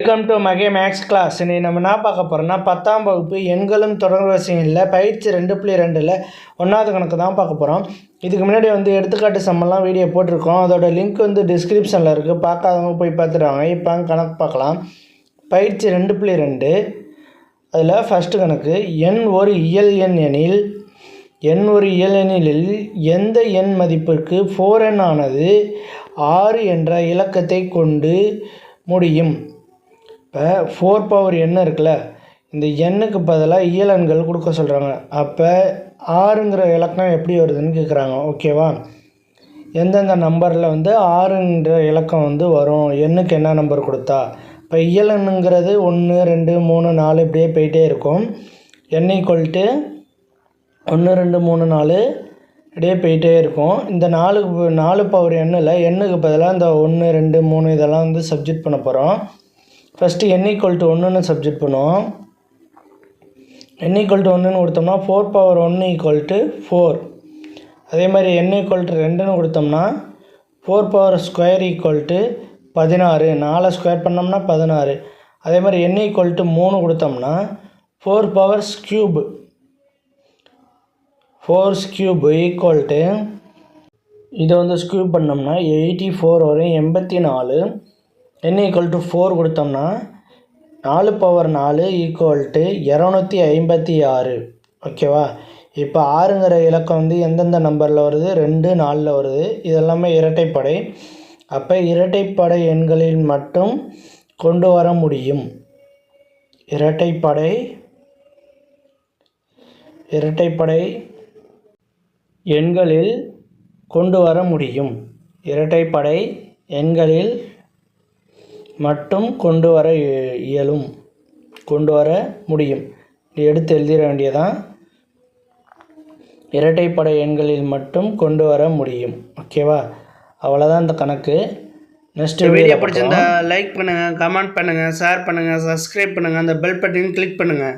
Welcome to மகே maths class. இன்னைக்கு நம்ம என்ன பார்க்க போகிறோம்னா 10ஆம் வகுப்பு எண்களும் தொடர் வரிசைகளில் பயிற்சி 2.2ல் 1வது கணக்கு தான் பார்க்க போகிறோம். இதுக்கு முன்னாடி எடுத்துக்காட்டு சம்மெல்லாம் வீடியோ போட்டிருக்கோம். அதோட லிங்க் டிஸ்கிரிப்ஷனில் இருக்குது. பார்க்காதவங்க போய் பார்த்துடுவாங்க. இப்போ கணக்கு பார்க்கலாம். பயிற்சி 2.2 அதில் ஃபஸ்ட்டு கணக்கு. எண் ஒரு இயல் எண் எனில் எந்த எண் மதிப்பிற்கு 4n ஆனது 6 என்ற இலக்கத்தை கொண்டு முடியும். இப்போ 4 பவர் n இருக்குல்ல, இந்த எண்ணுக்கு பதிலாக இயல் எண்கள் கொடுக்க சொல்கிறாங்க. அப்போ 6ங்கிற இலக்கம் எப்படி வருதுன்னு கேட்குறாங்க. ஓகேவா? எந்தெந்த நம்பரில் 6ங்கிற இலக்கம் வரும், எண்ணுக்கு என்ன நம்பர் கொடுத்தா. இப்போ இயல் எண்ணுங்கிறது 1 2 3 4 இப்படியே போயிட்டே இருக்கும். n = 1 2 3 4 அப்படியே போயிட்டே இருக்கும். இந்த 4 பவர் எண்ணில் எண்ணுக்கு பதிலாக இந்த 1 2 3 இதெல்லாம் சப்ஜெக்ட் பண்ண போகிறோம். ஃபஸ்ட்டு n = 1ன்னு சப்ஜெக்ட் பண்ணுவோம். n = 1ன்னு கொடுத்தோம்னா 4 பவர் 1 = 4. அதே மாதிரி n = 2ன்னு கொடுத்தோம்னா 4 பவர் ஸ்கொயர் = 16. 4 ஸ்கொயர் பண்ணோம்னா 16. அதே மாதிரி n = 3 கொடுத்தோம்னா 4 பவர்ஸ் க்யூப் 4 க்யூப் = இதை ஸ்க்யூப் பண்ணோம்னா 84 வரும், 84. n = 4 கொடுத்தோம்னா 4 பவர் 4 = 256. ஓகேவா? இப்போ 6ங்கிற இலக்கம் எந்தெந்த நம்பரில் வருது? 2 4ல் வருது. இதெல்லாமே இரட்டைப்படை. அப்போ இரட்டைப்படை எண்களில் மட்டும் கொண்டு வர முடியும். இரட்டைப்படை எண்களில் கொண்டு வர முடியும். இரட்டைப்படை எண்களில் மட்டும் கொண்டு வர முடியும். எடுத்து எழுதிட வேண்டியதான். இரட்டைப்படை எண்களில் மட்டும் கொண்டு வர முடியும். ஓகேவா? அவ்வளோதான் இந்த கணக்கு. நெக்ஸ்ட் வீடியோ பிடிச்சிருந்தா லைக் பண்ணுங்கள், கமெண்ட் பண்ணுங்கள், ஷேர் பண்ணுங்கள், சப்ஸ்கிரைப் பண்ணுங்கள், அந்த பெல் பட்டனையும் கிளிக் பண்ணுங்கள்.